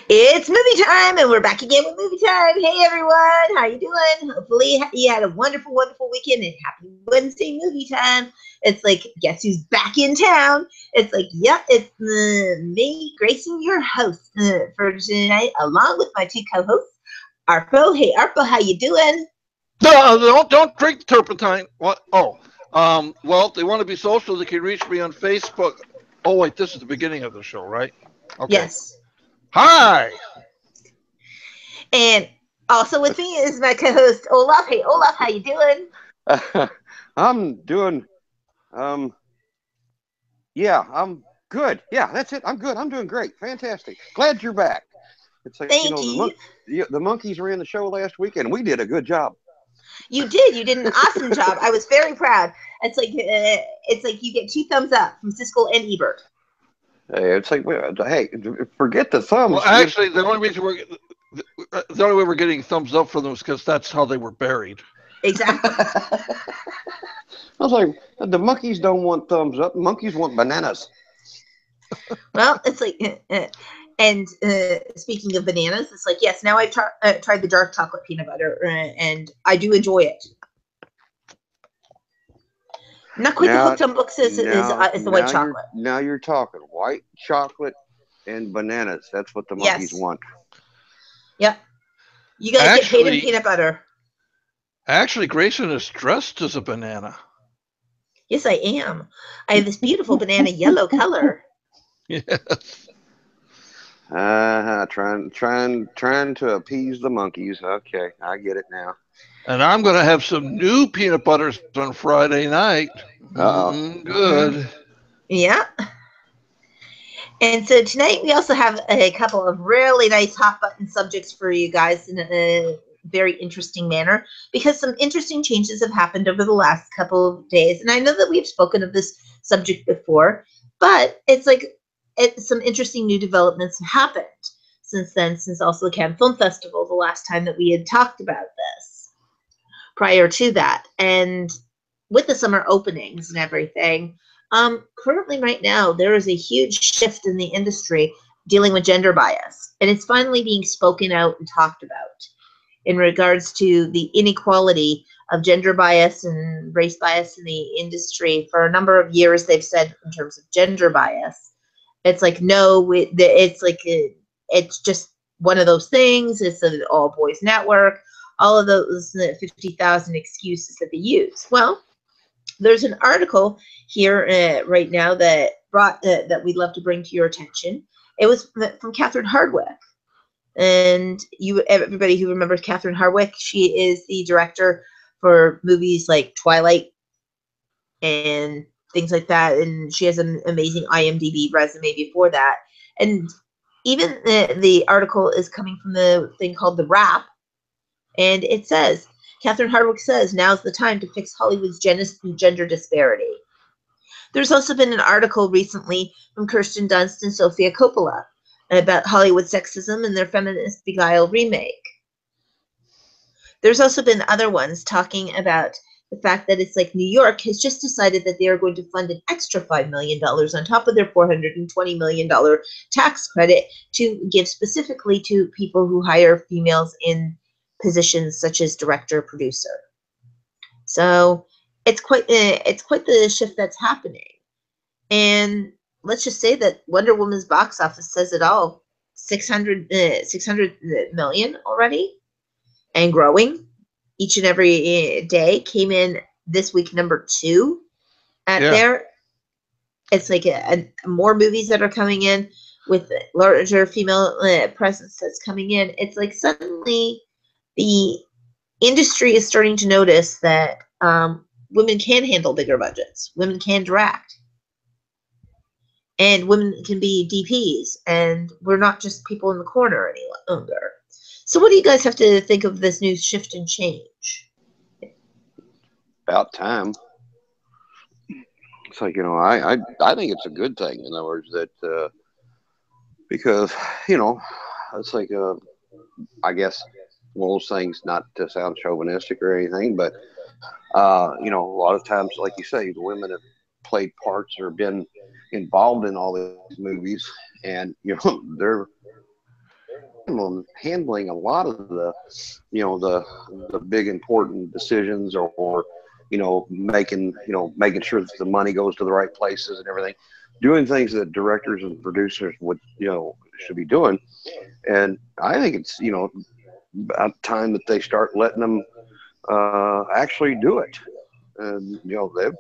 It's movie time, and we're back again with movie time. Hey everyone, how you doing? Hopefully you had a wonderful, wonderful weekend, and happy Wednesday movie time. It's like, guess who's back in town? It's like, yep, it's me, Grayson, your host for tonight, along with my two co-hosts, Arpo. Hey Arpo, how you doing? No, don't drink turpentine. What? Oh, well, they want to be social. They can reach me on Facebook. Oh wait, this is the beginning of the show, right? Okay. Yes. Hi. And also with me is my co-host Olaf. Hey Olaf, how you doing? I'm doing, um, yeah, I'm good. Yeah, that's it. I'm good. I'm doing great. Fantastic. Glad you're back. It's like, Thank you. the monkeys ran the show last week, and we did a good job. You did. You did an awesome job. I was very proud. It's like you get two thumbs up from Siskel and Ebert. Hey, it's like, well, hey, forget the Well, thumbs. actually, the only way we're getting thumbs up for them is because that's how they were buried. Exactly. I was like, the monkeys don't want thumbs up. Monkeys want bananas. Well, it's like, and speaking of bananas, it's like, yes, now I've tried the dark chocolate peanut butter, and I do enjoy it. Not quite the Now, hooked on books as the white chocolate. Now you're talking white chocolate and bananas. That's what the monkeys Yes. want. Yep. You guys get paid in Actually, peanut butter. Grayson is dressed as a banana. Yes, I am. I have this beautiful banana yellow color. Yes. Trying to appease the monkeys. Okay, I get it now. And I'm going to have some new peanut butters on Friday night. Uh oh. Good. Yeah. And so tonight we also have a couple of really nice hot button subjects for you guys in a very interesting manner, because some interesting changes have happened over the last couple of days. And I know that we've spoken of this subject before, but some interesting new developments have happened since then, since also the Cannes Film Festival, the last time that we had talked about this prior to that. And with the summer openings and everything, currently right now, there is a huge shift in the industry dealing with gender bias, and it's finally being spoken out and talked about in regards to the inequality of gender bias and race bias in the industry. For a number of years, they've said in terms of gender bias, it's like, no, it's just one of those things. It's an all boys network, all of those 50,000 excuses that they use. Well, there's an article here right now that that we'd love to bring to your attention. It was from Catherine Hardwicke, and everybody who remembers Catherine Hardwicke, she is the director for movies like Twilight and things like that, and she has an amazing IMDb resume before that. And even the article is coming from the thing called The Wrap, and it says, Catherine Hardwicke says, now's the time to fix Hollywood's gender disparity. There's also been an article recently from Kirsten Dunst and Sofia Coppola about Hollywood sexism and their feminist Beguile remake. There's also been other ones talking about the fact that it's like New York has just decided that they are going to fund an extra $5 million on top of their $420 million tax credit to give specifically to people who hire females in positions such as director, producer. So it's quite the shift that's happening. And let's just say that Wonder Woman's box office says it all. 600 million already and growing each and every day. Came in this week number 2 at there. It's like more movies that are coming in with larger female presence that's coming in. It's like suddenly the industry is starting to notice that women can handle bigger budgets. Women can direct. And women can be DPs. And we're not just people in the corner any longer. So what do you guys have to think of this new shift and change? About time. It's like, I think it's a good thing. In other words, that because, it's like, I guess one of those things, not to sound chauvinistic or anything, but, a lot of times, like you say, the women have played parts or been involved in all these movies, and, handling a lot of the, the big important decisions, or making sure that the money goes to the right places and everything, doing things that directors and producers would should be doing. And I think it's about time that they start letting them actually do it. And a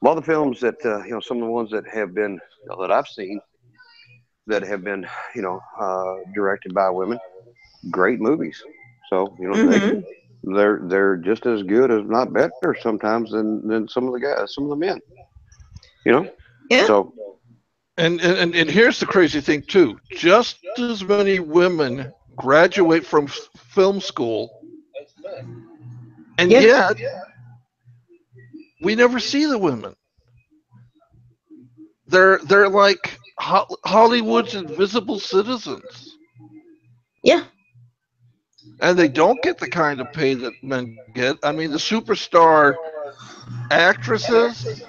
lot of the films that some of the ones that have been that I've seen that have been directed by women, great movies. So Mm-hmm. they're just as good, if not better, sometimes than some of the guys, some of the men. Yeah. So And here's the crazy thing too. Just as many women graduate from film school, and Yeah. yet we never see the women. They're like Hollywood's invisible citizens, Yeah. and they don't get the kind of pay that men get. I mean, the superstar actresses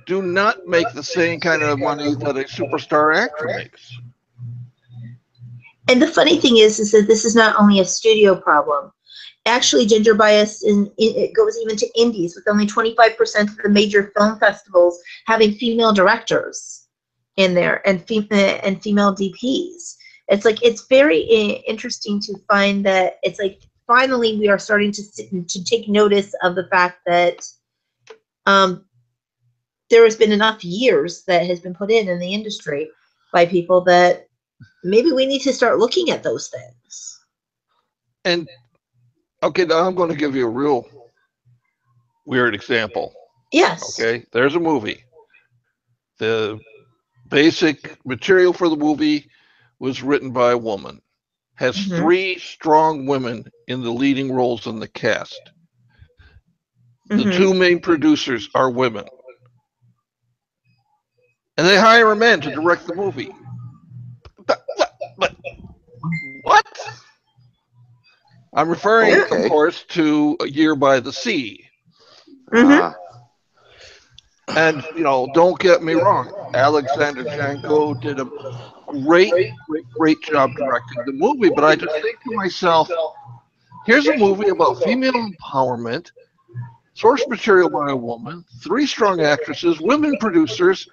do not make the same kind of money that a superstar actor makes. And the funny thing is that this is not only a studio problem. Actually, gender bias it goes even to indies, with only 25% of the major film festivals having female directors in there, and female DPs. It's like, it's very interesting to find that it's like finally we are starting to take notice of the fact that there has been enough years that has been put in the industry by people that maybe we need to start looking at those things. And okay, now I'm going to give you a real weird example. Yes. Okay, there's a movie. The basic material for the movie was written by a woman. Has Mhm. 3 strong women in the leading roles in the cast. The Mhm. 2 main producers are women. And they hire a man to direct the movie. But what? I'm referring, of okay. course, to A Year by the Sea. Mhm. And, don't get me wrong. Alexander Janko did a great job directing the movie. But I just think to myself, here's a movie about female empowerment, source material by a woman, 3 strong actresses, women producers.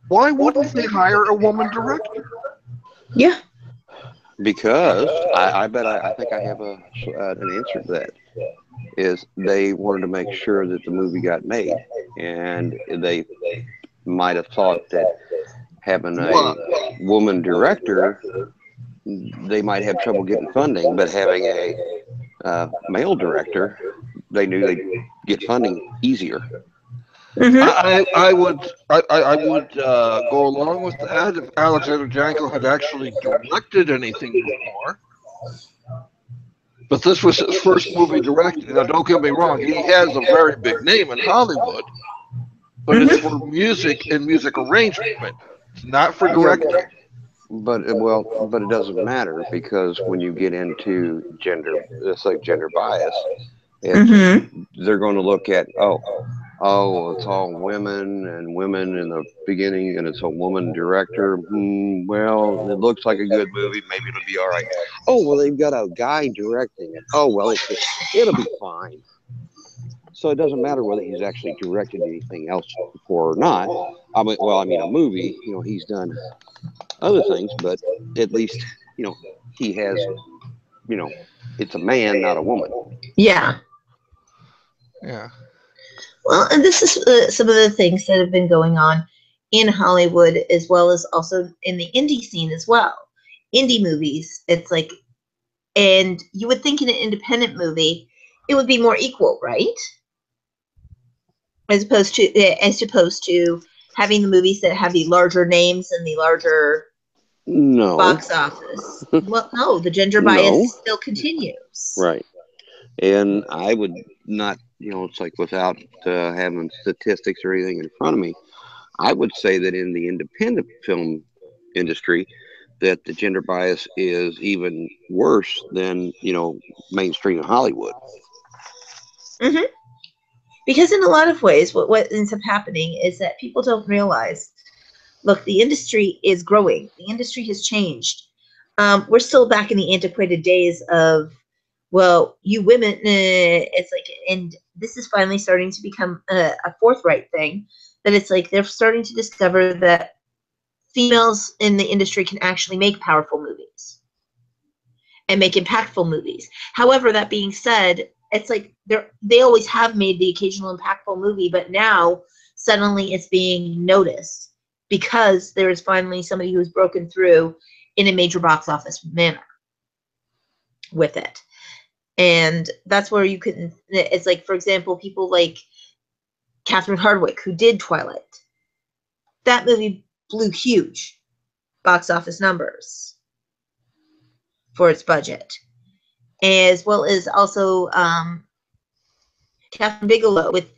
Why wouldn't they hire a woman director? Yeah. Because I think I have an answer to that. Is they wanted to make sure that the movie got made, and they might have thought that having a Well, woman director, they might have trouble getting funding, but having a male director, they knew they'd get funding easier. Mhm. I would go along with that if Alexander Janko had actually directed anything before. But this was his first movie directed. Now, don't get me wrong; he has a very big name in Hollywood, but it's for music and music arrangement. It's not for Yeah, directing. but it doesn't matter, because when you get into it's like gender bias. It's Mhm. They're going to look at, it's all women and women in the beginning, and it's a woman director. Well, it looks like a good movie. Maybe it'll be all right. Oh, well, they've got a guy directing it. Oh, well, it'll be fine. So it doesn't matter whether he's actually directed anything else before or not. A movie. He's done other things, but at least he has. It's a man, not a woman. Yeah. Yeah. Well, and this is some of the things that have been going on in Hollywood, as well as also in the indie scene as well. Indie movies, it's like, and you would think in an independent movie, it would be more equal, right? As opposed to having the movies that have the larger names and the larger No, box office. Well, no, the gender no, bias still continues. right. And I would not, it's like, without having statistics or anything in front of me, I would say that in the independent film industry, that the gender bias is even worse than, mainstream Hollywood. Hmm. Because in a lot of ways, what ends up happening is that people don't realize, look, the industry is growing. The industry has changed. we're still back in the antiquated days of, well, you women, it's like, and this is finally starting to become a forthright thing, that it's like they're starting to discover that females in the industry can actually make powerful movies and make impactful movies. However, that being said, it's like they always have made the occasional impactful movie, but now suddenly it's being noticed because there is finally somebody who's broken through in a major box office manner with it. And that's where you can, it's like, for example, people like Catherine Hardwicke, who did Twilight. That movie blew huge box office numbers for its budget, as well as also Catherine Bigelow with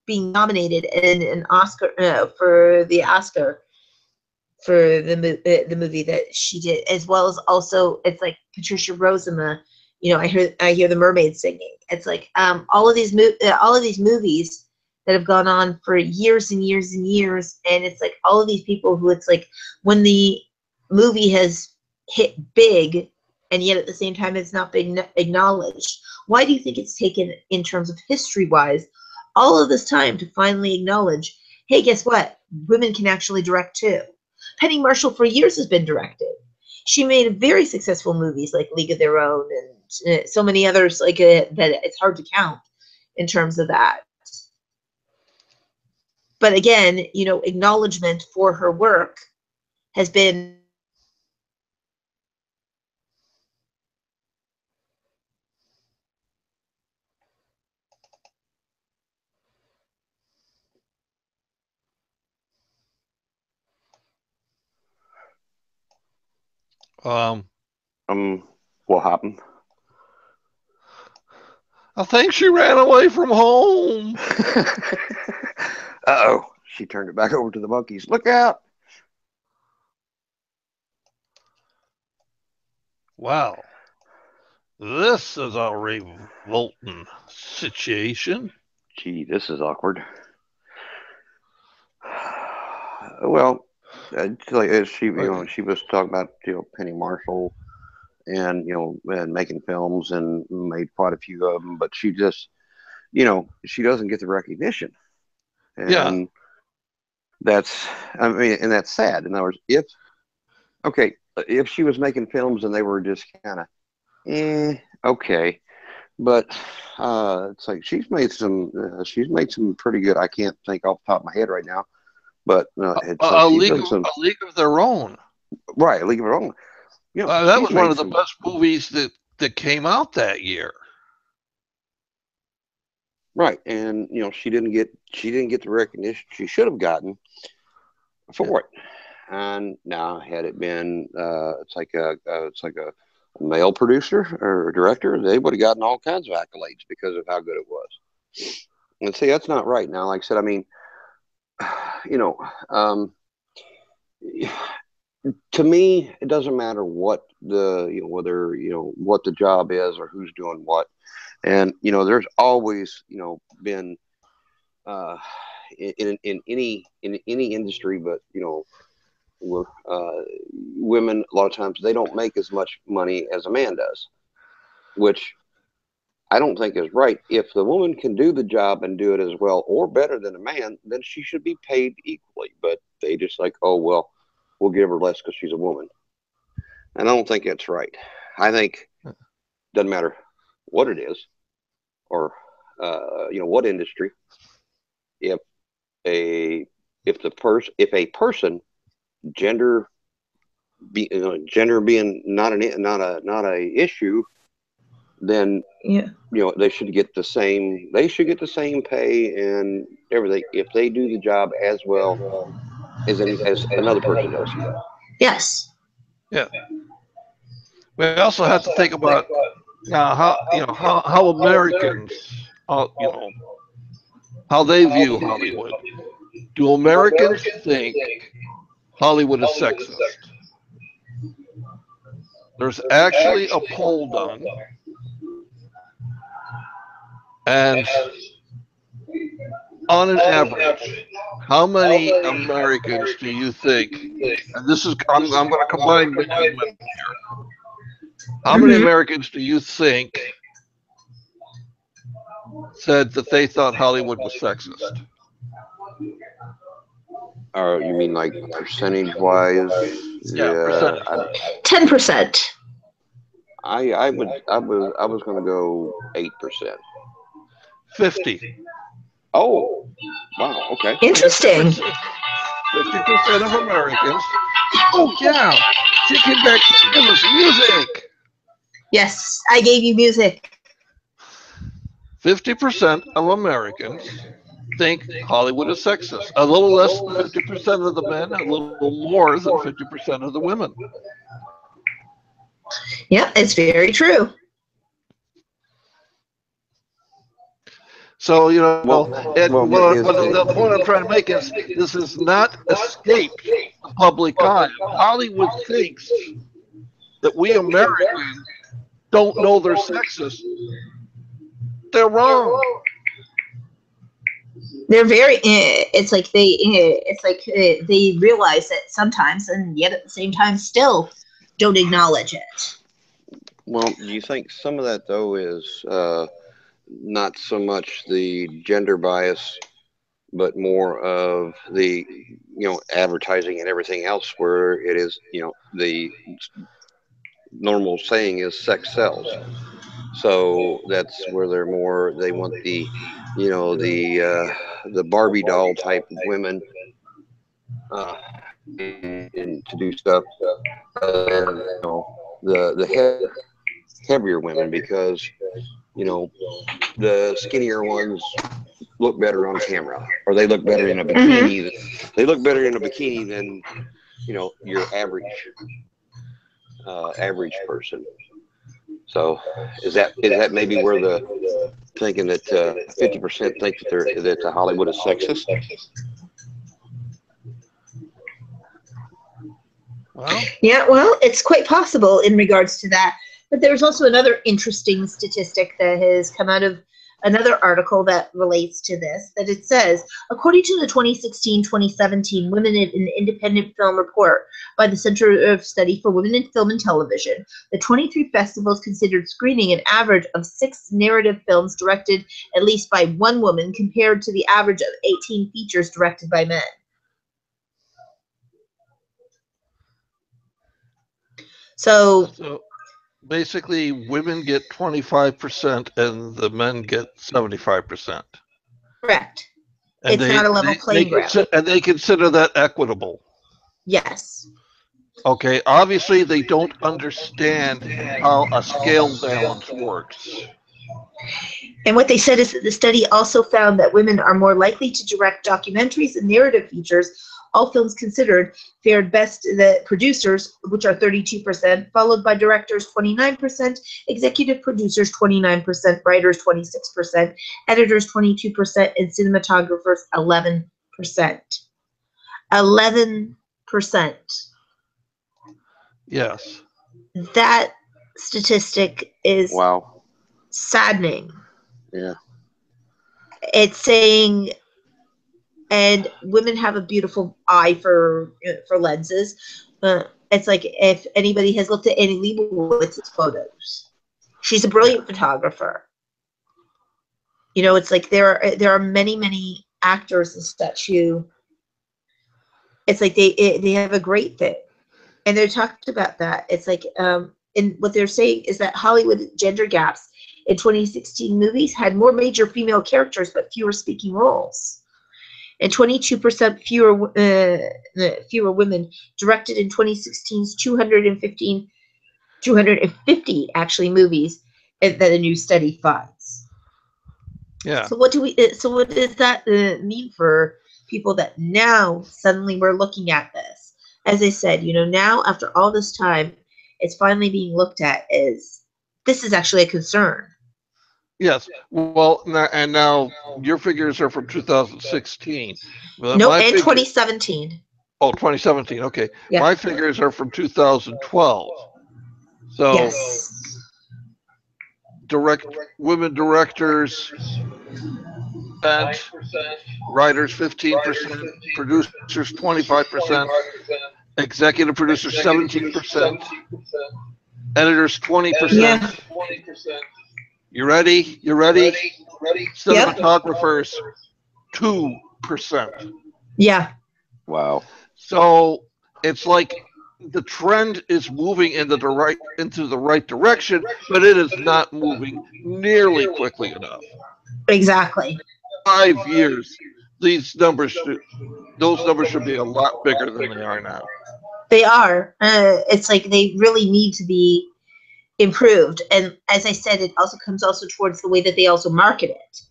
being nominated in an Oscar for the Oscar for the movie that she did, as well as also it's like Patricia Rose in the, I hear the mermaid singing. It's like all of these movies that have gone on for years and years and years, and it's like all of these people who, it's like when the movie has hit big and yet at the same time it's not been acknowledged. Why do you think it's taken, in terms of history wise, all of this time to finally acknowledge, hey, guess what, women can actually direct too? Penny Marshall for years has been directing. She made very successful movies like League of Their Own and so many others like that it's hard to count in terms of that. But again, acknowledgement for her work has been What happened? I think she ran away from home. Uh-oh. She turned it back over to the monkeys. Look out! Wow. This is a revolting situation. Gee, this is awkward. Well, like she, she was talking about Penny Marshall, and and making films and made quite a few of them, but she just, she doesn't get the recognition, and Yeah. that's, I mean, and that's sad. In other words, if she was making films and they were just kind of, okay, but it's like she's made some pretty good. I can't think off the top of my head right now, but it's like she's done some. A League of Their Own. Right, League of Her Own. That was one of the best movies that came out that year. Right, and she didn't get the recognition she should have gotten for it. And now, had it been it's like a male producer or director, they would have gotten all kinds of accolades because of how good it was. And see, that's not right. Now, like I said, I mean, to me, it doesn't matter what whether what the job is or who's doing what, and there's always been in any industry, but women a lot of times they don't make as much money as a man does, which I don't think is right. If the woman can do the job and do it as well or better than a man, then she should be paid equally. But they just like, oh well, we'll give her less because she's a woman, and I don't think that's right. I think it doesn't matter what it is or what industry. If a person, gender being not a issue, then they should get the same pay and everything if they do the job as well as another person does. Yes. Yeah. We also have to think about how Americans, how they view Hollywood. Do Americans think Hollywood is sexist? There's actually a poll done, and on an average, how many Americans do you think, and this is, I'm going to combine men and women here. How many Mhm. Americans do you think said that they thought Hollywood was sexist? Or you mean like percentage wise? Yeah, Yeah, percentage I, wise. 10%. I was going to go 8%. 50. Oh, wow. Okay. Interesting. 50%. 50% of Americans. Oh yeah, she came back to give us music. Yes, I gave you music. 50% of Americans think Hollywood is sexist. A little less than 50% of the men, a little more than 50% of the women. Yeah, it's very true. So, you know, Is the point I'm trying to make is this has not escaped the public eye. If Hollywood thinks that we Americans don't know they're sexist, they're wrong. They're very. It's like they. It's like they realize it sometimes, and yet at the same time, still don't acknowledge it. Well, do you think some of that though is not so much the gender bias, but more of the advertising and everything else, where it is the normal saying is sex sells. So that's where they want the Barbie doll type of women uh, and to do stuff rather than the heavier women, because you know the skinnier ones look better on camera, or they look better in a Mm-hmm. bikini. They look better in a bikini than your average person. So is that maybe where the thinking that 50% think that Hollywood is sexist? Well, Yeah, well, it's quite possible in regards to that. But there's also another interesting statistic that has come out of another article that relates to this, that it says, according to the 2016-2017 Women in an Independent Film Report by the Center of Study for Women in Film and Television, the 23 festivals considered screening an average of 6 narrative films directed at least by one woman, compared to the average of 18 features directed by men. So basically, women get 25% and the men get 75%. correct. And It's not a level playing ground. they consider that equitable. Yes. Okay, obviously they don't understand how a scale balance works. And what they said is that the study also found that women are more likely to direct documentaries and narrative features. All films considered fared best the producers, which are 32%, followed by directors 29%, executive producers 29%, writers 26%, editors 22%, and cinematographers 11%. 11%. Yes. That statistic is Wow. saddening. Yeah. It's saying, and women have a beautiful eye for lenses. It's like if anybody has looked at Annie Leibovitz's photos, she's a brilliant photographer. It's like there are many actors and such who, it's like they have a great fit, and they're talked about that. It's like and what they're saying is that Hollywood gender gaps in 2016 movies had more major female characters but fewer speaking roles. And 22% fewer women directed in 2016's 250 actually movies that a new study finds. Yeah. So what does that mean for people that now suddenly we're looking at this? As I said, now after all this time, it's finally being looked at as this is actually a concern. Yes. Well, and now your figures are from 2016. No, and 2017. Oh, 2017. Okay. Yeah. My figures are from 2012. So Yes. women directors writers 15%, producers 25%, executive producers 17%, editors 20%. Yeah. You ready? You ready? Yep. Cinematographers 2%. Yeah. Wow. So it's like the trend is moving into the right direction, but it is not moving nearly quickly enough. Exactly. 5 years, those numbers should be a lot bigger than they are now. They are. It's like they really need to be improved. And as I said, it also comes also towards the way that they also market it.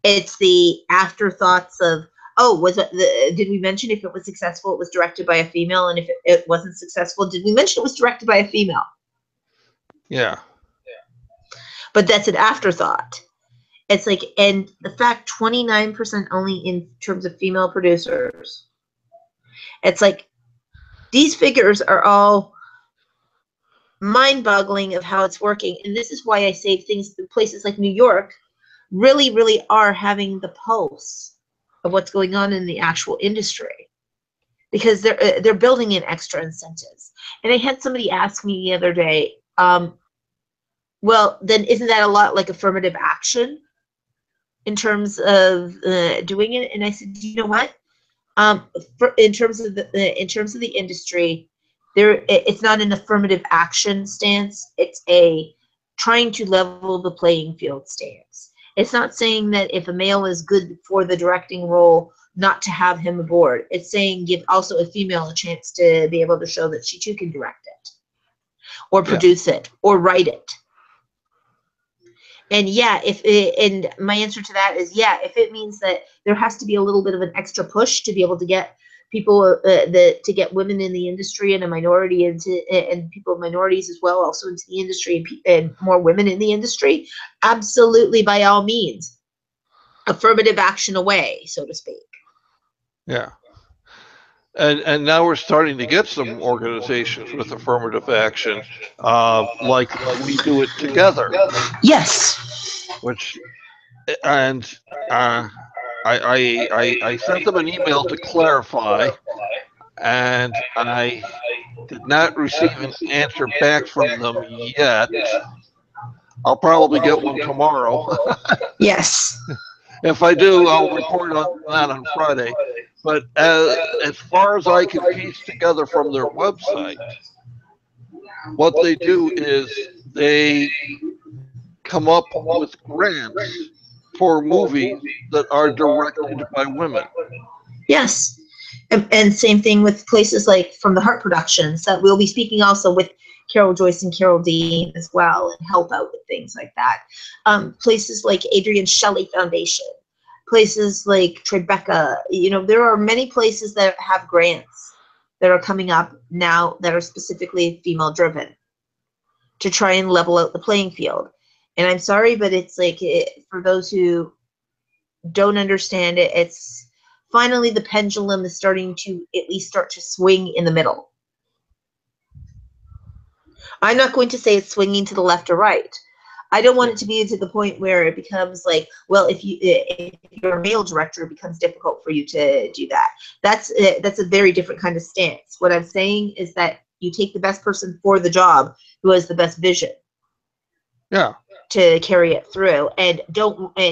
It's the afterthoughts of, oh, did we mention if it was successful, it was directed by a female, and if it wasn't successful, did we mention it was directed by a female? Yeah. But that's an afterthought. It's like, and the fact 29% only in terms of female producers. It's like these figures are all mind-boggling of how it's working, and this is why I say things places like New York really, really are having the pulse of what's going on in the actual industry, because they're building in extra incentives. And I had somebody ask me the other day, well, then isn't that a lot like affirmative action in terms of doing it? And I said, you know what? In terms of the industry, it's not an affirmative action stance. It's a trying to level the playing field stance. It's not saying that if a male is good for the directing role, not to have him aboard. It's saying give also a female a chance to be able to show that she too can direct it, or produce it, or write it. And yeah, and my answer to that is yeah, if it means that there has to be a little bit of an extra push to be able to get people to get women in the industry and a minority and people of minorities as well also into the industry, and more women in the industry, absolutely, by all means, affirmative action away, so to speak. Yeah. And now we're starting to get some organizations with affirmative action, like We Do It Together. Yes. Which, and I sent them an email to clarify, and I did not receive an answer back from them yet. I'll probably get one tomorrow. Yes. If I do, I'll report on that on Friday. But as far as I can piece together from their website, what they do is they come up with grants for movies that are directed by women. Yes. And same thing with places like From the Heart Productions, that we'll be speaking also with Carol Joyce and Carol Dean as well, and help out with things like that. Places like Adrian Shelley Foundation, places like Tribeca, there are many places that have grants that are coming up now that are specifically female driven to try and level out the playing field. And I'm sorry, but it's like, for those who don't understand it, it's finally the pendulum is starting to at least start to swing in the middle. I'm not going to say it's swinging to the left or right. I don't want it to be to the point where it becomes like, well, if you're a male director, it becomes difficult for you to do that. That's a very different kind of stance. What I'm saying is that you take the best person for the job who has the best vision. Yeah. To carry it through, and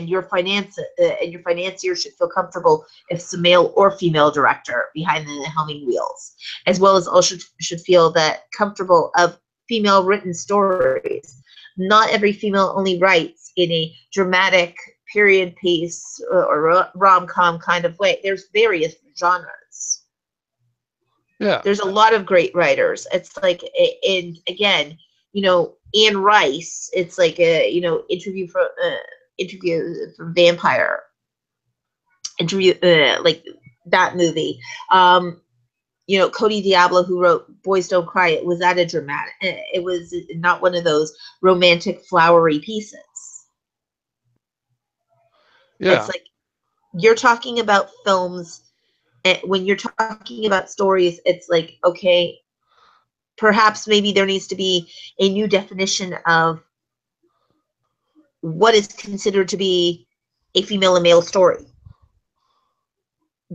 your financier should feel comfortable if it's a male or female director behind the helming wheels, as well as all should feel that comfortable of female written stories. Not every female only writes in a dramatic period piece or rom-com kind of way. There's various genres. Yeah. There's a lot of great writers. It's like, and again, Anne Rice, it's like a interview from Vampire, like that movie. Cody Diablo, who wrote Boys Don't Cry, it was at a dramatic. It was not one of those romantic flowery pieces. Yeah. It's like you're talking about films, and when you're talking about stories, it's like, okay, perhaps maybe there needs to be a new definition of what is considered to be a female and male story.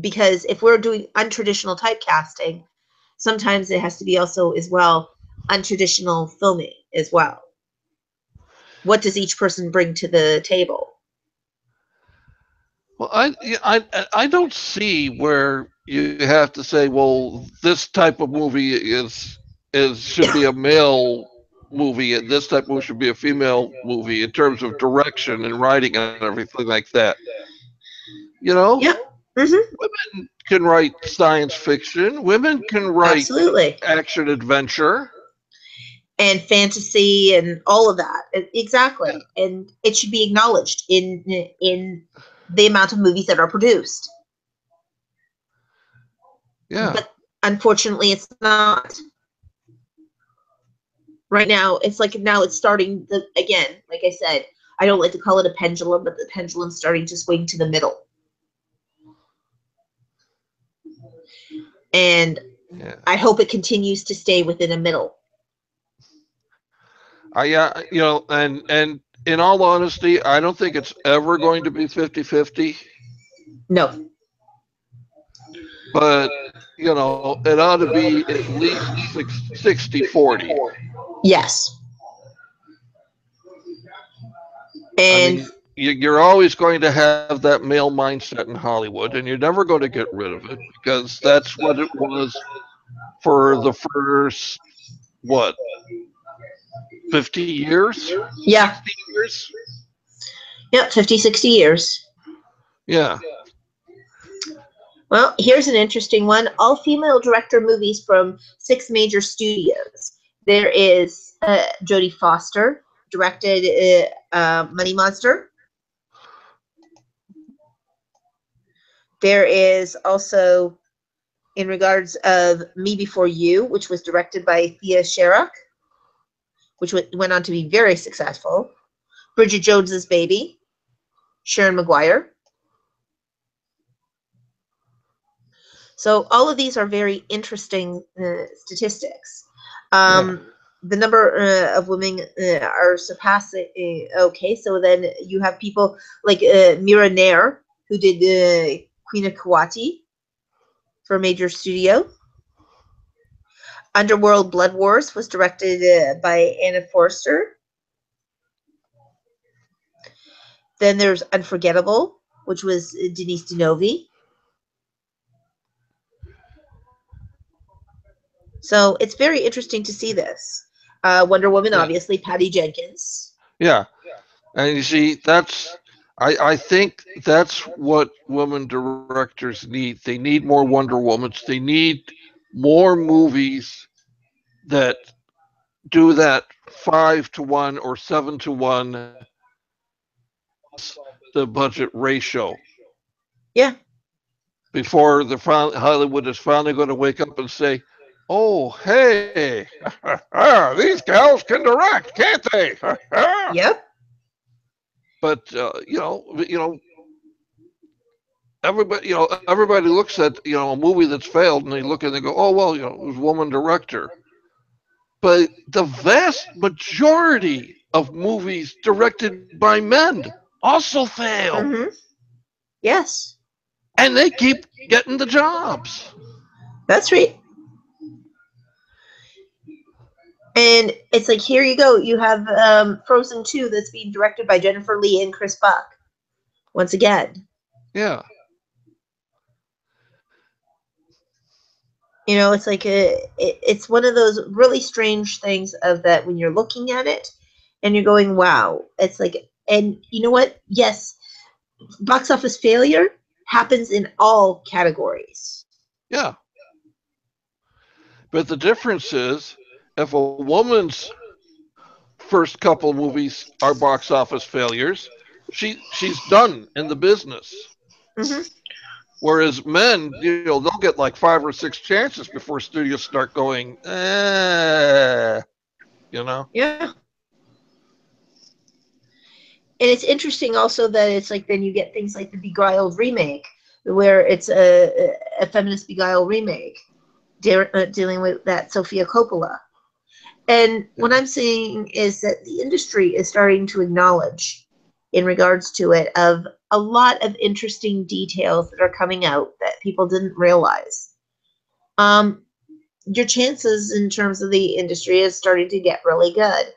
Because if we're doing untraditional typecasting, sometimes it has to be also as well untraditional filming as well. What does each person bring to the table? Well, I don't see where you have to say, well, this type of movie is should be a male movie, and this type of movie should be a female movie in terms of direction and writing and everything like that. You know, Yeah. Mm-hmm. women can write science fiction. Women can write Absolutely. action adventure. And fantasy and all of that. Yeah, Exactly. And it should be acknowledged in the amount of movies that are produced. yeah, But unfortunately it's not. Right now it's like now it's starting again, like I said, I don't like to call it a pendulum, but the pendulum's starting to swing to the middle. And yeah. I hope it continues to stay within a middle. And in all honesty, I don't think it's ever going to be 50-50. No. But it ought to be at least 60-40. Yes. I And mean, you're always going to have that male mindset in Hollywood, and you're never going to get rid of it because that's what it was for the first, what, 50 years? yeah. 60 years? Yep, 50, 60 years. Yeah. Well, here's an interesting one. All female director movies from 6 major studios. There is Jodie Foster, directed Money Monster. There is also, in regards of Me Before You, which was directed by Thea Sharrock, which went on to be very successful. Bridget Jones's Baby, Sharon Maguire. So all of these are very interesting statistics. Yeah. The number of women are surpassing. Okay, so then you have people like Mira Nair, who did Queen of Kawati for a major studio. Underworld Blood Wars was directed by Anna Forster. Then there's Unforgettable, which was Denise Dinovi. So it's very interesting to see this. Wonder Woman, Yeah. obviously, Patty Jenkins. Yeah. And you see, I think that's what women directors need. They need more Wonder Womans. They need more movies that do that 5-1 or 7-1 plus the budget ratio Yeah. before Hollywood is finally going to wake up and say, "Oh, hey, these gals can direct, can't they?" Yep. But everybody looks at a movie that's failed and they look and they go, "Oh well, it was a woman director." But the vast majority of movies directed by men also fail, Mm-hmm. Yes. and they keep getting the jobs. That's right. And it's like, here you go. You have Frozen 2 that's being directed by Jennifer Lee and Chris Buck. Once again. Yeah. It's like it's one of those really strange things of that when you're looking at it and you're going, wow. It's like, and you know what? Yes, box office failure happens in all categories. Yeah. But the difference is if a woman's first couple movies are box office failures, she's done in the business. Mm-hmm. Whereas men, they'll get like 5 or 6 chances before studios start going, Yeah. And it's interesting also that it's like then you get things like the Beguiled remake, where it's a feminist Beguiled remake dealing with that Sofia Coppola. And what I'm saying is that the industry is starting to acknowledge in regards to it of a lot of interesting details that are coming out that people didn't realize. Your chances in terms of the industry is starting to get really good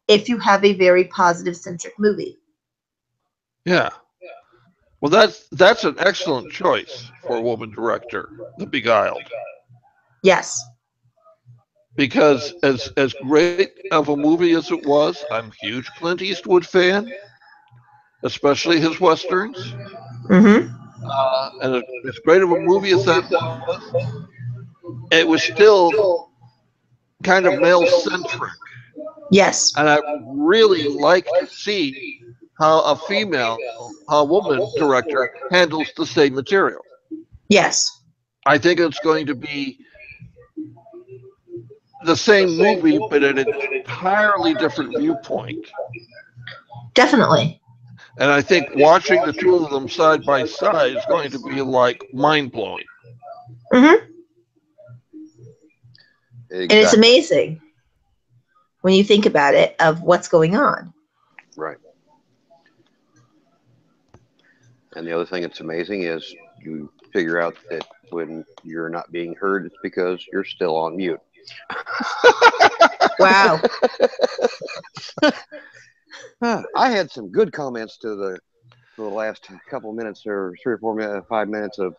if you have a very positive centric movie. Yeah. Well, that's an excellent choice for a woman director, The Beguiled, Yes. because as great of a movie as it was, I'm a huge Clint Eastwood fan, especially his westerns. Mm-hmm. And as great of a movie as that was, it was still kind of male centric. Yes. And I would really like to see how a woman director handles the same material. Yes. I think it's going to be the same movie, but an entirely different viewpoint. Definitely. And I think watching the two of them side by side is going to be like mind blowing. Mm-hmm. And it's Exactly. amazing when you think about it of what's going on. Right. And the other thing that's amazing is you figure out that when you're not being heard, it's because you're still on mute. Wow. I had some good comments to the last couple of minutes or 3 or 4 minutes, 5 minutes of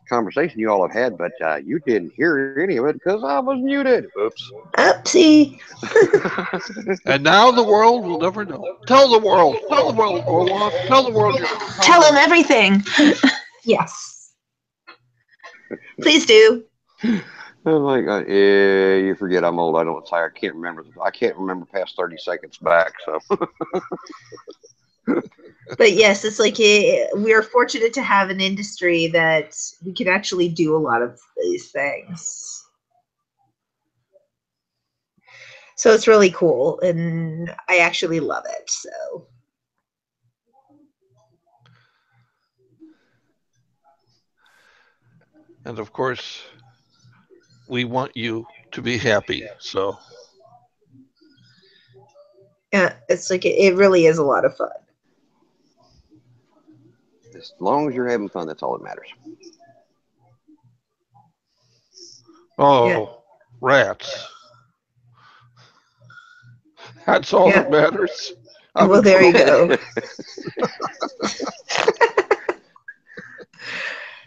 conversation you all have had, but you didn't hear any of it because I was muted. Oops. Oopsie. And now the world will never know. Tell the world, Orloff, tell the world your Tell them comments. everything. Yes. Please do. I'm like, yeah, you forget I'm old. I don't. I can't remember. I can't remember past 30 seconds back. So But yes, it's like we're fortunate to have an industry that we can actually do a lot of these things. So it's really cool, and I actually love it. So And of course, we want you to be happy. So, yeah, it's like it really is a lot of fun. as long as you're having fun, that's all that matters. Yeah. oh, rats. That's all Yeah. that matters. I'm Well, in there you trouble. go.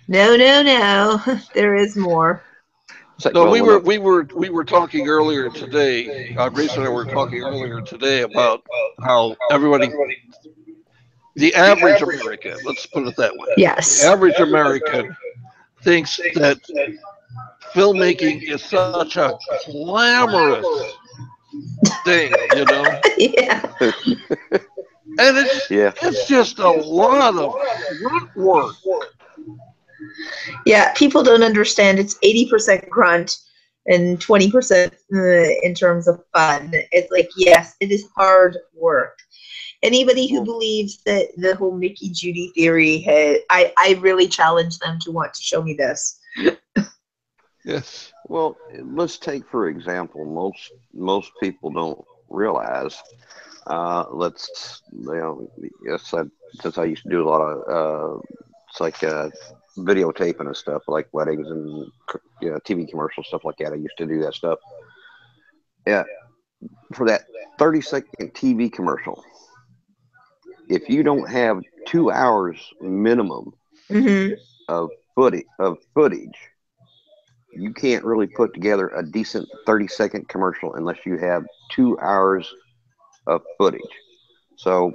No, no, no. There is more. It's like, No, well, when we were talking earlier today. Grace and I were talking earlier today about how everybody, the average American, let's put it that way, the Yes. average American thinks that filmmaking is such a glamorous thing, you know, Yeah. and yeah, it's just a lot of grunt work. Yeah. People don't understand it's 80% grunt and 20% in terms of fun. It's like, yes, it is hard work. Anybody who well, believes that the whole Mickey Judy theory I really challenge them to want to show me this. Yes. well, let's take for example, most people don't realize. Yes, since I used to do a lot of it's like videotaping and stuff like weddings and TV commercials stuff like that. I used to do that stuff. Yeah, for that 30-second TV commercial, if you don't have 2 hours minimum Mm-hmm. of footage, you can't really put together a decent 30-second commercial unless you have 2 hours of footage. So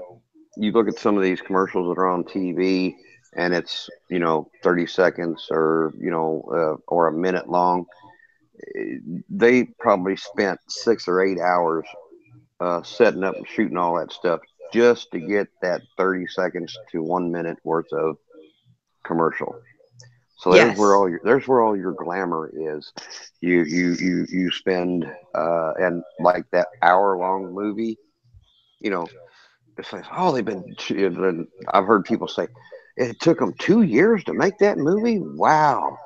you look at some of these commercials that are on TV, and it's 30 seconds or a minute long. They probably spent 6 or 8 hours setting up and shooting all that stuff just to get that 30 seconds to 1 minute worth of commercial. So Yes. there's where all your glamour is. You spend and like that hour long movie, you know, it's like, oh, they've been. And I've heard people say it took them 2 years to make that movie. Wow,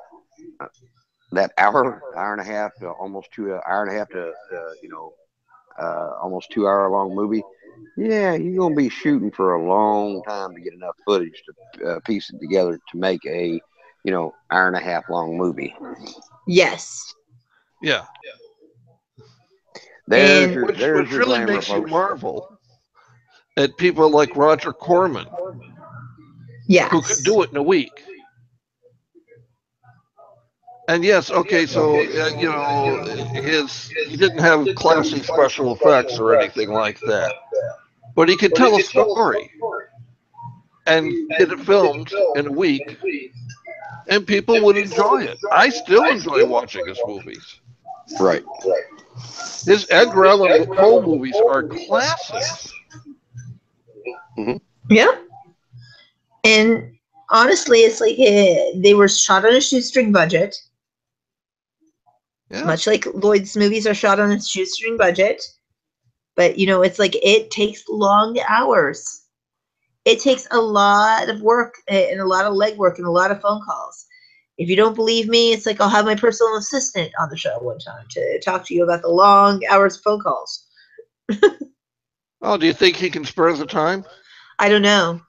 that hour and a half to almost 2 hour and a half to almost 2 hour long movie. Yeah, you're gonna be shooting for a long time to get enough footage to piece it together to make a, hour and a half long movie. Yes. Yeah. And There's Which your really glamour, makes you folks. marvel at people like Roger Corman, who could yes. do it in a week. And yes, okay, so he didn't have classy special effects or anything like that, but he could tell a story and get it filmed in a week, and people would enjoy it. I still enjoy watching his movies. Right. His Edgar Allan Poe movies are classics. Hmm. Yeah. And honestly, it's like they were shot on a shoestring budget, Yeah, much like Lloyd's movies are shot on a shoestring budget. But it's like it takes long hours. It takes a lot of work and a lot of legwork and a lot of phone calls. If you don't believe me, it's like I'll have my personal assistant on the show one time to talk to you about the long hours of phone calls. oh, do you think he can spare the time? I don't know.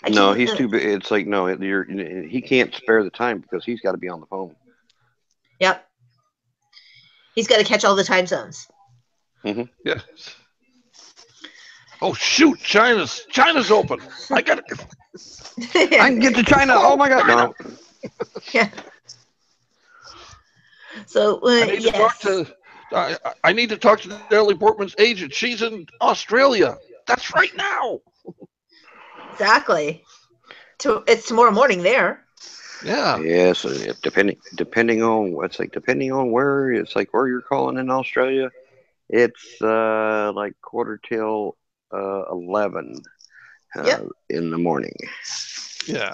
I No, can't. he's too big. It's like no, he can't spare the time because he's got to be on the phone. Yep. He's got to catch all the time zones. Hmm. Yeah. Oh shoot, China's open. I got to I can get to China. Oh my God, no. Yeah. So I need to talk yes, to I need to talk to Natalie Portman's agent. She's in Australia. That's right now. exactly. It's tomorrow morning there. Yeah. Yes, depending on depending on where you're calling in Australia, it's like quarter till 11 Yep. in the morning. Yeah.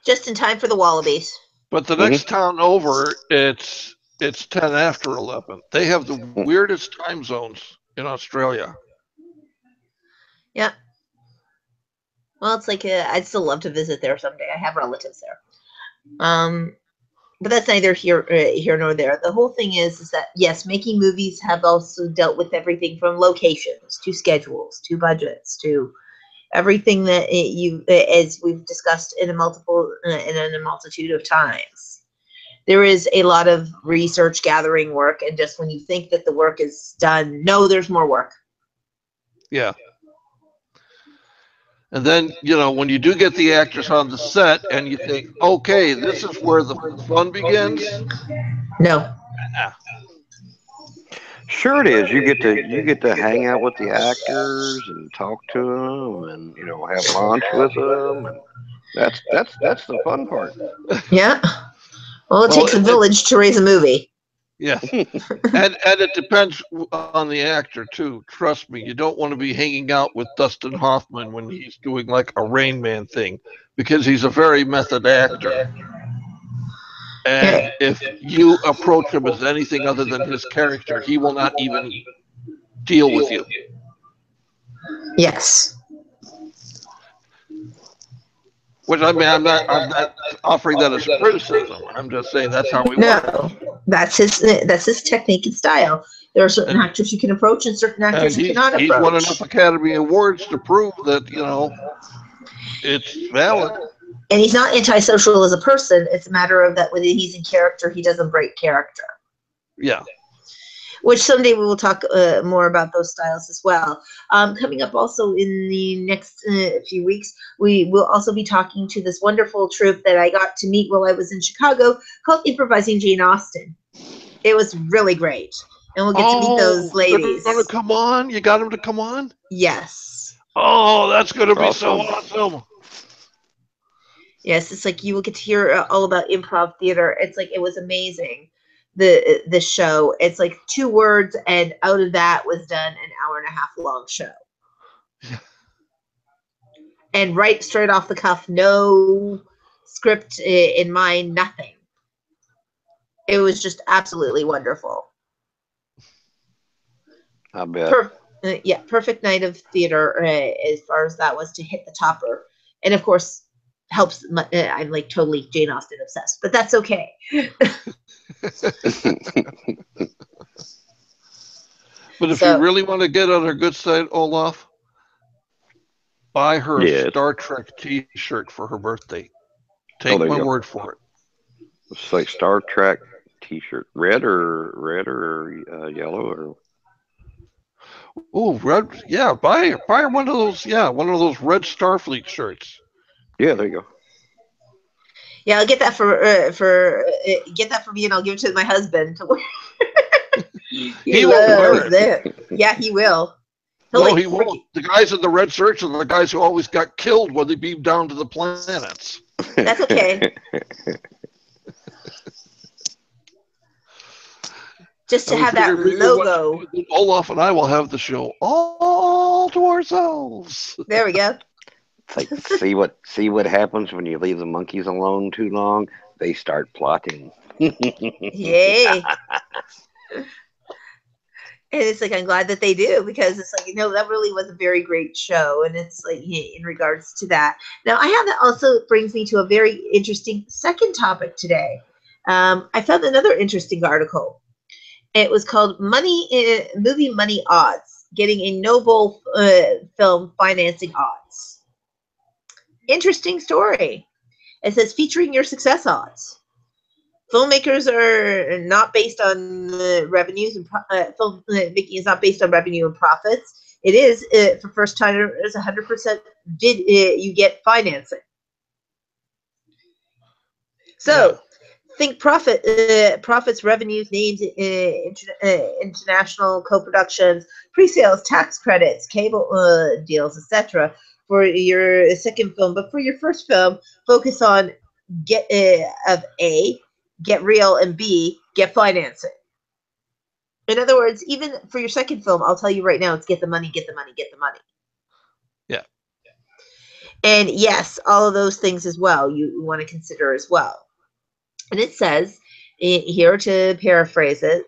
Just in time for the wallabies. But the Hmm. next town over, it's 10 after 11. They have the weirdest time zones in Australia. Yep. Well, it's like I'd still love to visit there someday. I have relatives there. But that's neither here nor there. The whole thing is that yes, making movies have also dealt with everything from locations to schedules to budgets to everything that as we've discussed in a multitude of times. There is a lot of research gathering work, and just when you think that the work is done, no, there's more work. Yeah. And then, when you do get the actors on the set and you think, okay, this is where the fun begins. No. Ah, Sure, it is. You get to hang out with the actors and talk to them, and have lunch with them, and that's the fun part. Yeah. Well, it well, takes a village to raise a movie. yeah. And it depends on the actor, too. Trust me, you don't want to be hanging out with Dustin Hoffman when he's doing like a Rain Man thing because he's a very method actor. And Yeah. if you approach him as anything other than his character, he will not even deal with you. Yes. Which I mean, I'm not offering that as a criticism. I'm just saying that's how he works. No. That's his technique and style. There are certain And actors you can approach and certain and actors you cannot he's won approach. enough Academy Awards to prove that it's valid. And he's not antisocial as a person. It's a matter of that when he's in character, he doesn't break character. Yeah. Which someday we will talk more about those styles as well. Coming up also in the next few weeks, we will also be talking to this wonderful troupe that I got to meet while I was in Chicago called Improvising Jane Austen. It was really great. And we'll get to meet those ladies. They're going to come on? You got them to come on? Yes. Oh, that's going to be so Awesome. awesome. Yes, it's like you will get to hear all about improv theater. It's like it was amazing. The show. It's like 2 words, and out of that was done an hour and a half long show. And right straight off the cuff, no script in mind, nothing. It was just absolutely wonderful. I bet. Perfect night of theater as far as that was to hit the topper. And of course, helps. I'm like totally Jane Austen obsessed, but that's okay. But if you So really want to get on her good side, Olaf, buy her a Yes. Star Trek T-shirt for her birthday. Oh, Take there my you go. word for it. It's like Star Trek T-shirt, red or yellow or. Oh, red! Yeah, buy her one of those. Yeah, one of those red Starfleet shirts. Yeah, there you go. yeah, I'll get that get that for me, and I'll give it to my husband to wear. He He won't wear loves it. it. Yeah, he will. He'll No, like he won't. The guys in the red shirts are the guys who always got killed when they beamed down to the planets. That's okay. Just to And we have that figured maybe once logo. Olaf and I will have the show all to ourselves. There we go. It's like see what happens when you leave the monkeys alone too long. They start plotting. Yay. And it's like, I'm glad that they do, because it's like, that really was a very great show. And it's like, in regards to that. Now, I have that also brings me to a very interesting second topic today. I found another interesting article. It was called Movie Money Odds, Getting a Noble Film Financing Odds. Interesting story. It says, featuring your success odds. Filmmakers are not based on revenues, and filmmaking is not based on revenue and profits. It is for first timers 100%. Did you get financing? So, think profits, revenues, names, international co-productions, pre-sales, tax credits, cable deals, etc. for your second film. But for your first film, focus on get real, and B, get financing. In other words, even for your second film, I'll tell you right now, it's get the money, get the money, get the money. Yeah. And yes, all of those things as well, you want to consider as well. And it says here, to paraphrase it,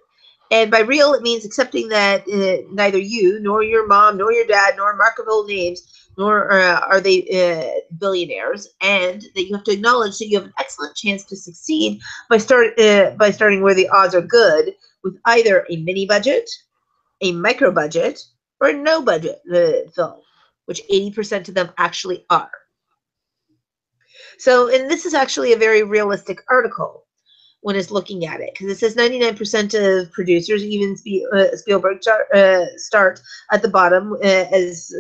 and by real, it means accepting that neither you, nor your mom, nor your dad, nor marketable names, nor are they billionaires, and that you have to acknowledge that you have an excellent chance to succeed by starting where the odds are good, with either a mini budget, a micro budget, or a no budget film, which 80% of them actually are. So, and this is actually a very realistic article when it's looking at it, because it says 99% of producers, even Spielberg, start at the bottom as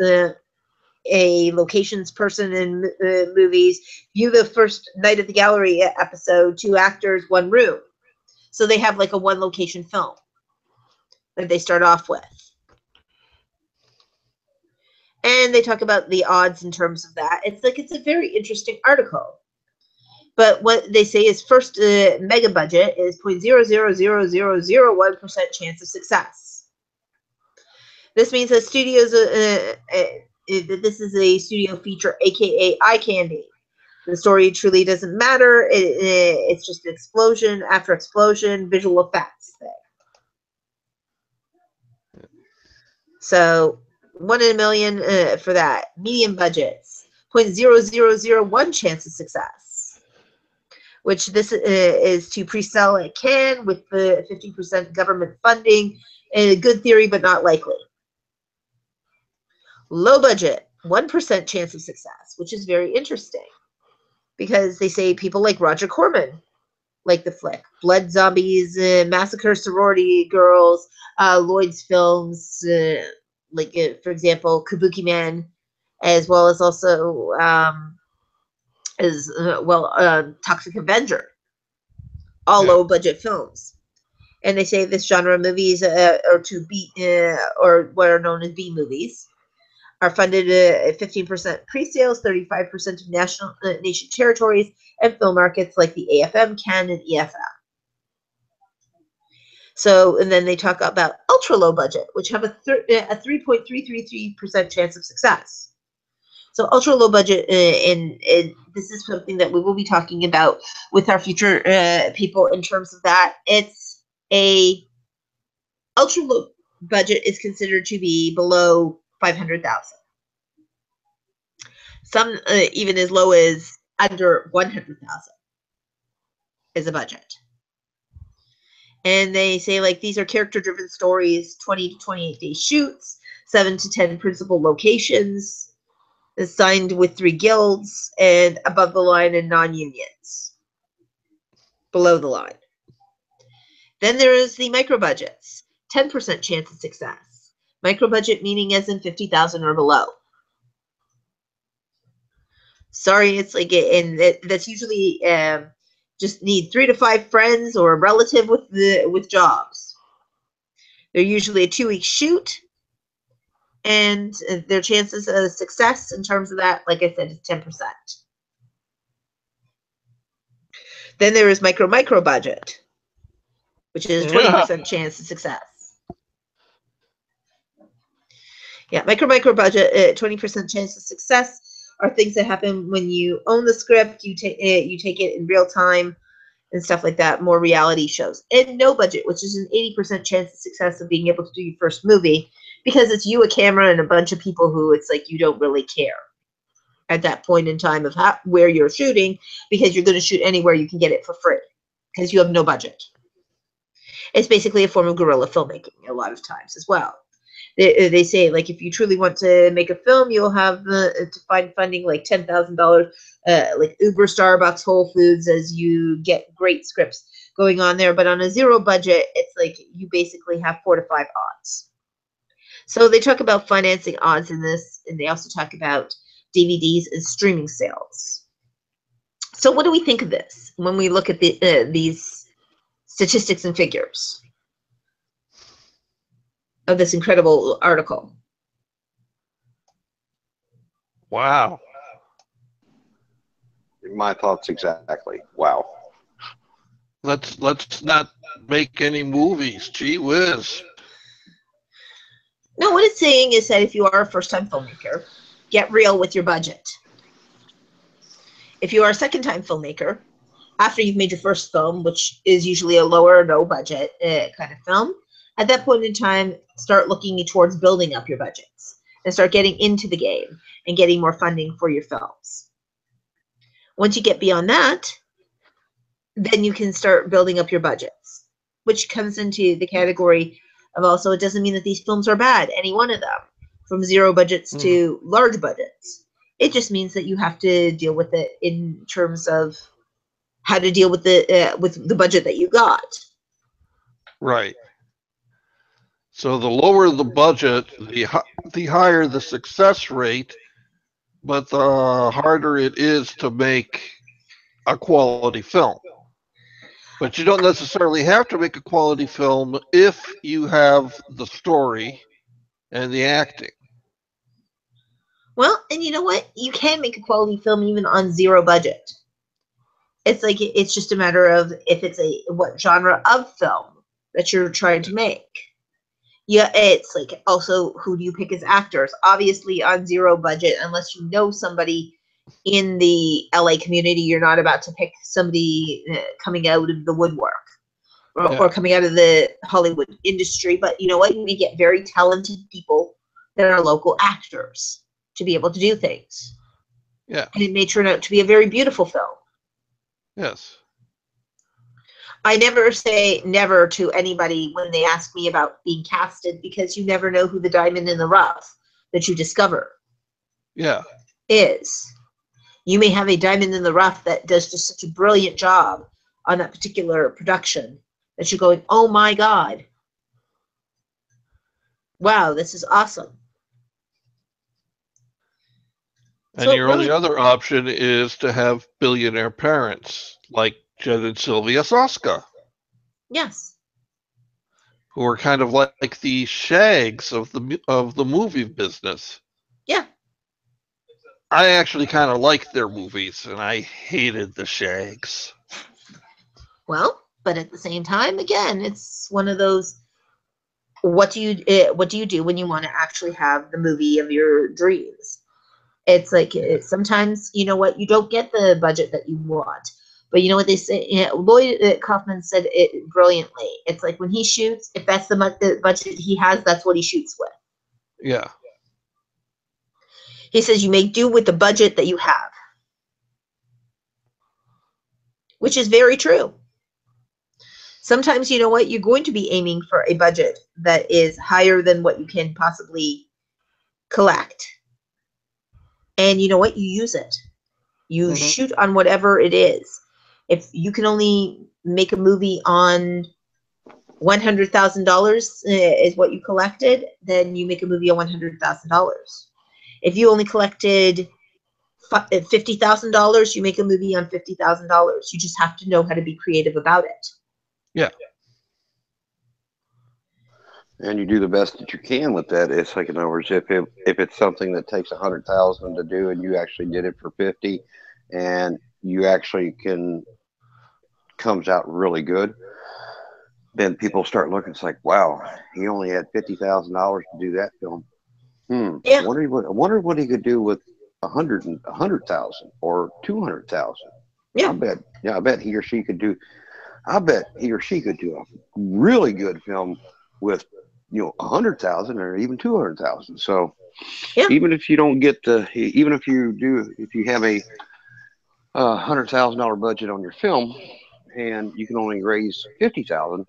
a locations person in movies. View the first Night at the Gallery episode, 2 actors, 1 room. So they have like a 1 location film that they start off with. And they talk about the odds in terms of that. It's a very interesting article. But what they say is first mega budget is 0.00001% chance of success. This means that studios this is a studio feature, aka eye candy. The story truly doesn't matter. It's just an explosion after explosion, visual effects thing. So 1 in a million for that. Medium budgets, 0.0001 chance of success, which this is to pre-sell at Cannes with the 50% government funding. A good theory, but not likely. Low budget, 1% chance of success, which is very interesting, because they say people like Roger Corman like the flick. Blood Zombies, Massacre Sorority Girls, Lloyd's Films, for example, Kabuki Man, as well as also Toxic Avenger, all low budget films. And they say this genre of movies or what are known as B movies are funded at 15% pre-sales, 35% of nation territories, and film markets like the AFM, Cannes, and EFM. So, and then they talk about ultra low budget, which have a 3.333% chance of success. So, ultra low budget, and this is something that we will be talking about with our future people in terms of that. It's a ultra low budget is considered to be below 500,000. Some even as low as under 100,000 is a budget. And they say, like, these are character-driven stories, 20 to 28-day shoots, 7 to 10 principal locations, assigned with 3 guilds, and above the line and non-unions. Below the line. Then there is the micro budgets, 10% chance of success. Micro budget meaning as in 50,000 or below. Sorry, it's like, and that's usually just need 3 to 5 friends or a relative with jobs. They're usually a 2-week shoot, and their chances of success in terms of that, like I said, is 10%. Then there is micro budget, which is a 20% chance of success. Yeah, micro budget, 20% chance of success are things that happen when you own the script, you take it in real time and stuff like that, more reality shows. And no budget, which is an 80% chance of success of being able to do your first movie, because it's you, a camera, and a bunch of people who it's like you don't really care at that point in time of where you're shooting, because you're going to shoot anywhere you can get it for free because you have no budget. It's basically a form of guerrilla filmmaking a lot of times as well. They say, like, if you truly want to make a film, you'll have to find funding like $10,000, like Uber, Starbucks, Whole Foods, as you get great scripts going on there. But on a zero budget, it's like you basically have 4 to 5 odds. So they talk about financing odds in this, and they also talk about DVDs and streaming sales. So what do we think of this when we look at these statistics and figures of this incredible article? Wow. My thoughts exactly. Wow. Let's not make any movies. Gee whiz. No, what it's saying is that if you are a first-time filmmaker, get real with your budget. If you are a second-time filmmaker, after you've made your first film, which is usually a lower or no budget kind of film, at that point in time, start looking towards building up your budgets and start getting into the game and getting more funding for your films. Once you get beyond that, then you can start building up your budgets, which comes into the category of also, it doesn't mean that these films are bad, any one of them, from zero budgets to large budgets. It just means that you have to deal with it in terms of how to deal with the budget that you got. Right. So the lower the budget, the higher the success rate, but the harder it is to make a quality film. But you don't necessarily have to make a quality film if you have the story and the acting. Well, and you know what? You can make a quality film even on zero budget. It's like, it's just a matter of if it's what genre of film that you're trying to make. Yeah, it's like also who do you pick as actors? Obviously on zero budget, unless you know somebody in the LA community, you're not about to pick somebody coming out of the woodwork or coming out of the Hollywood industry. But you know what? You may get very talented people that are local actors to be able to do things. Yeah. And it may turn out to be a very beautiful film. Yes. I never say never to anybody when they ask me about being casted, because you never know who the diamond in the rough that you discover is. You may have a diamond in the rough that does just such a brilliant job on that particular production that you're going, oh my God, wow, this is awesome. And so your only other option is to have billionaire parents like Jen and Sylvia Soska. Yes. Who are kind of like the Shags of the movie business. Yeah. I actually kind of liked their movies, and I hated the Shags. Well, but at the same time, again, it's one of those. What do you do when you want to actually have the movie of your dreams? It's like sometimes, you know what, you don't get the budget that you want. But you know what they say? Lloyd Kaufman said it brilliantly. It's like when he shoots, if that's the budget he has, that's what he shoots with. Yeah. He says you make do with the budget that you have, which is very true. Sometimes, you know what, you're going to be aiming for a budget that is higher than what you can possibly collect. And you know what, you use it. You shoot on whatever it is. If you can only make a movie on $100,000 is what you collected, then you make a movie on $100,000. If you only collected $50,000, you make a movie on $50,000. You just have to know how to be creative about it. Yeah. And you do the best that you can with that. It's like, in other words, if it's something that takes 100,000 to do, and you actually did it for 50, and you actually comes out really good, then people start looking. It's like, wow, he only had $50,000 to do that film. Yeah. I wonder what he could do with 100,000 or 200,000. Yeah. I bet he or she could do. I bet he or she could do a really good film with 100,000 or even 200,000. So Yeah. even if you don't get even if you have a $100,000 budget on your film and you can only raise 50,000,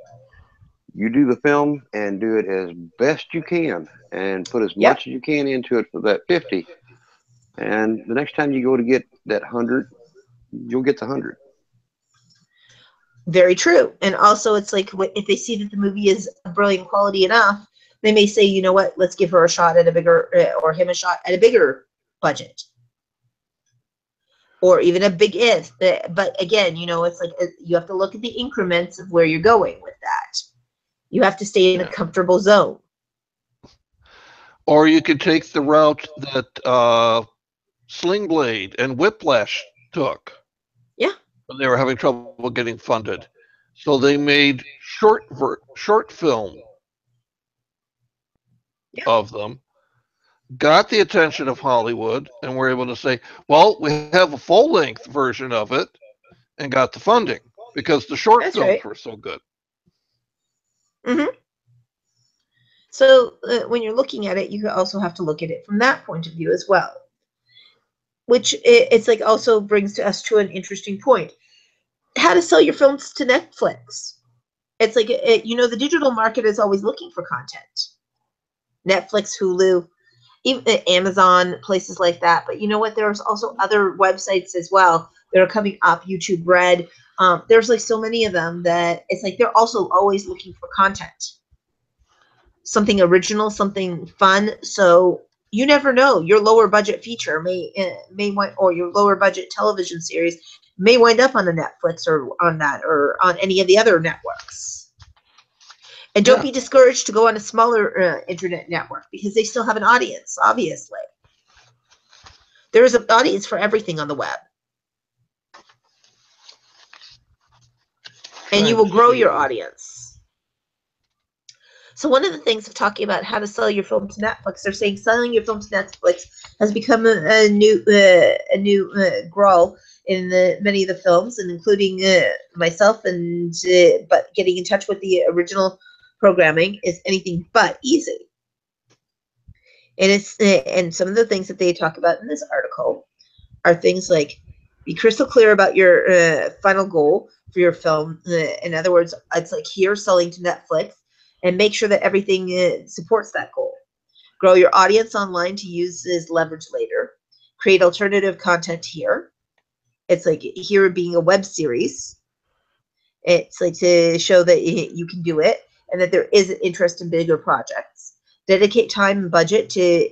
you do the film and do it as best you can and put as much as you can into it for that 50. And the next time you go to get that 100, you'll get the 100. Very true. And also, it's like if they see that the movie is brilliant quality enough, they may say, you know what, let's give her a shot at a bigger, or him a shot at a bigger budget, or even a big if. But again, it's like you have to look at the increments of where you're going with that. You have to stay in a comfortable zone. Or you could take the route that Sling Blade and Whiplash took. Yeah. When they were having trouble getting funded. So they made short film of them, got the attention of Hollywood, and were able to say, well, we have a full-length version of it, and got the funding because the short films were so good. So when you're looking at it, you also have to look at it from that point of view as well, which it's like also brings us to an interesting point. How to sell your films to Netflix. It's like, the digital market is always looking for content. Netflix, Hulu, even Amazon, places like that. But you know what? There's also other websites as well that are coming up. YouTube Red. There's like so many of them that it's like they're also always looking for content. Something original, something fun. So you never know. Your lower budget feature may or your lower budget television series may wind up on a Netflix or on that or on any of the other networks. And don't be discouraged to go on a smaller internet network because they still have an audience, obviously. There is an audience for everything on the web. And you will grow your audience. So one of the things of talking about how to sell your film to Netflix, they're saying selling your film to Netflix has become a new growl in many of the films, and including myself. And but getting in touch with the original programming is anything but easy. And and some of the things that they talk about in this article are things like be crystal clear about your final goal for your film. In other words, it's like here selling to Netflix. And make sure that everything supports that goal. Grow your audience online to use as leverage later. Create alternative content here. It's like here being a web series. It's like to show that you can do it and that there is an interest in bigger projects. Dedicate time and budget to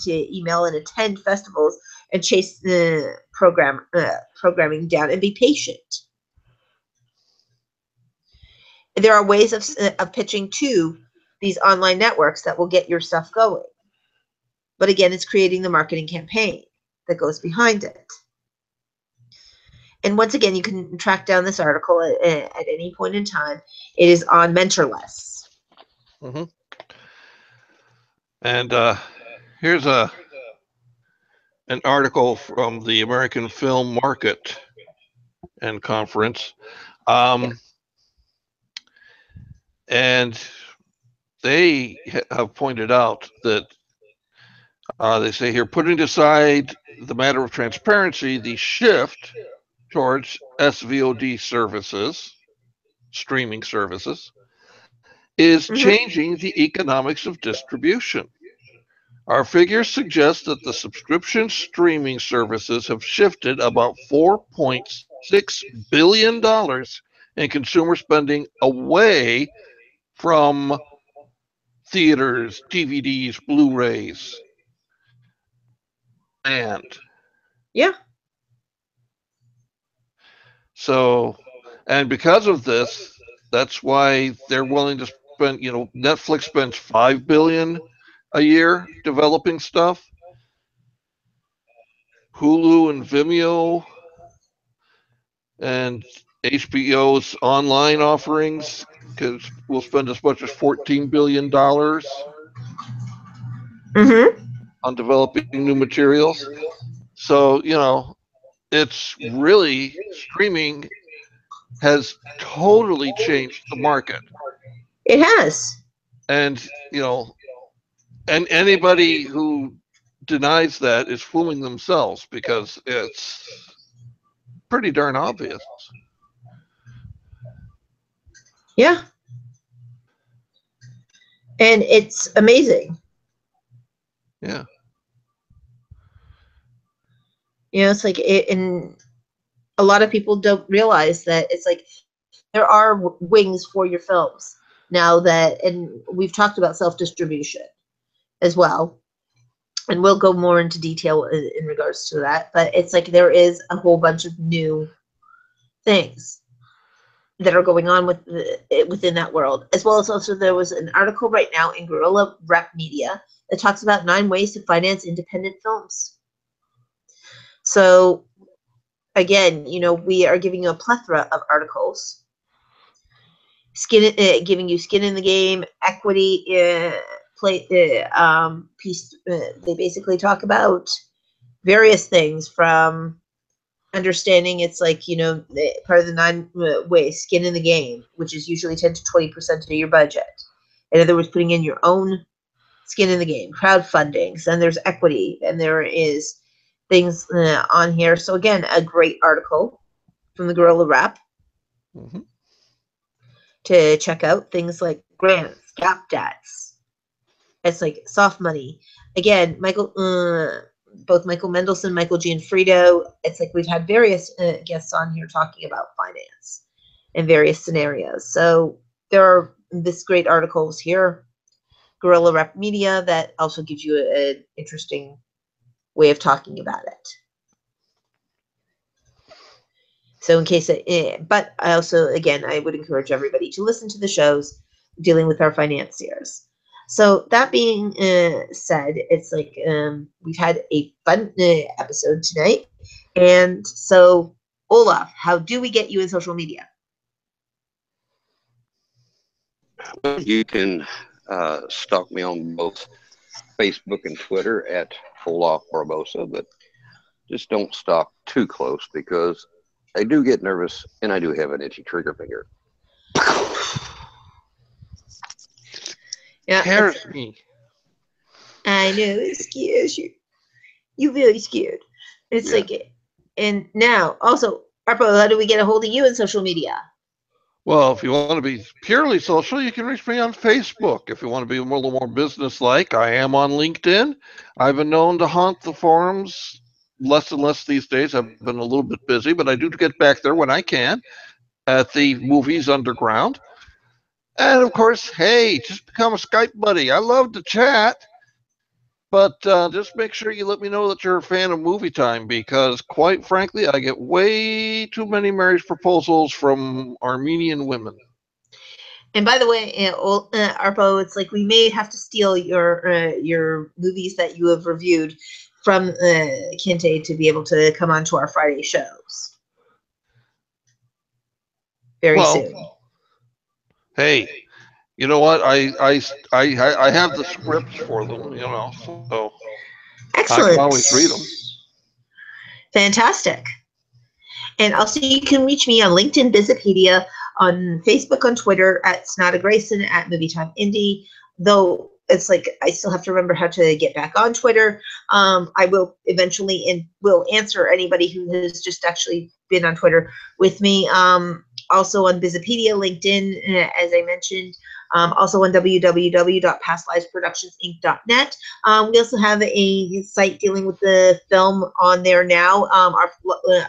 email and attend festivals and chase the programming down and be patient. There are ways of pitching to these online networks that will get your stuff going. But again, it's creating the marketing campaign that goes behind it. And once again, you can track down this article at any point in time. It is on Mentorless. Mm-hmm. And here's an article from the American Film Market and Conference. And they have pointed out that they say here, putting aside the matter of transparency, the shift towards SVOD services streaming services, is Mm-hmm. changing the economics of distribution. Our figures suggest that the subscription streaming services have shifted about $4.6 billion in consumer spending away from theaters, DVDs, Blu-rays, and Yeah. so, and because of this, that's why they're willing to spend, Netflix spends 5 billion a year developing stuff. Hulu and Vimeo and HBO's online offerings will spend as much as $14 billion Mm-hmm. on developing new materials. So, it's really streaming has totally changed the market. It has. And, and anybody who denies that is fooling themselves because it's pretty darn obvious. Yeah. And it's amazing. Yeah. It's like and a lot of people don't realize that it's like there are wings for your films now that, and we've talked about self-distribution as well, and we'll go more into detail in regards to that, but it's like there is a whole bunch of new things that are going on within that world, as well as also there was an article right now in Guerrilla Rep Media that talks about 9 ways to finance independent films. So again, we are giving you a plethora of articles, giving you skin in the game, equity, piece. They basically talk about various things from understanding it's like, part of the 9 ways, skin in the game, which is usually 10 to 20% of your budget. In other words, putting in your own skin in the game, crowdfunding, then there's equity, and there is things on here. So again, a great article from the Guerrilla Rep to check out. Things like grants, gap debts. It's like soft money. Again, both Michael Mendelson, Michael Gianfrido. It's like we've had various guests on here talking about finance in various scenarios. So there are this great articles here, Guerrilla Rep Media, that also gives you an interesting way of talking about it. So in case but I also, again, I would encourage everybody to listen to the shows dealing with our financiers. So that being said, it's like we've had a fun episode tonight. And so, Olaf, how do we get you in social media? Well, you can stalk me on both Facebook and Twitter at Olaf Barbosa, but just don't stalk too close because I do get nervous and I do have an itchy trigger finger. Yeah, Scares me. I know, it scares you. You're very scared. It's like, and now also, Arpo, how do we get a hold of you in social media? Well, if you want to be purely social, you can reach me on Facebook. If you want to be a little more business-like, I am on LinkedIn. I've been known to haunt the forums less and less these days. I've been a little bit busy, but I do get back there when I can at the Movies Underground. And of course, hey, just become a Skype buddy. I love to chat. But just make sure you let me know that you're a fan of Movietime because, quite frankly, I get way too many marriage proposals from Armenian women. And by the way, Arpo, it's like we may have to steal your movies that you have reviewed from Kente to be able to come on to our Friday shows very soon. Hey, you know what? I have the scripts for them, so excellent. I can always read them. Fantastic. And also, you can reach me on LinkedIn, Bizipedia, on Facebook, on Twitter, at Snada Grayson, at Movietime Indie. Though it's like I still have to remember how to get back on Twitter. I will eventually and will answer anybody who has just actually been on Twitter with me. also on Bizipedia, LinkedIn, as I mentioned, also on www.pastlivesproductionsinc.net. We also have a site dealing with the film on there now. Our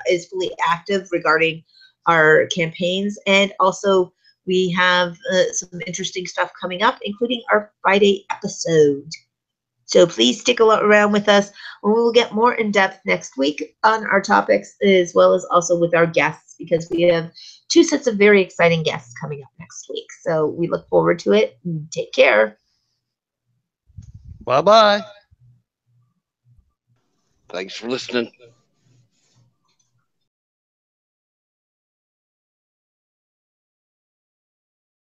is fully active regarding our campaigns, and also we have some interesting stuff coming up, including our Friday episode. So please stick around with us. We will get more in depth next week on our topics, as well as also with our guests, because we have 2 sets of very exciting guests coming up next week. So we look forward to it. Take care. Bye-bye. Thanks for listening.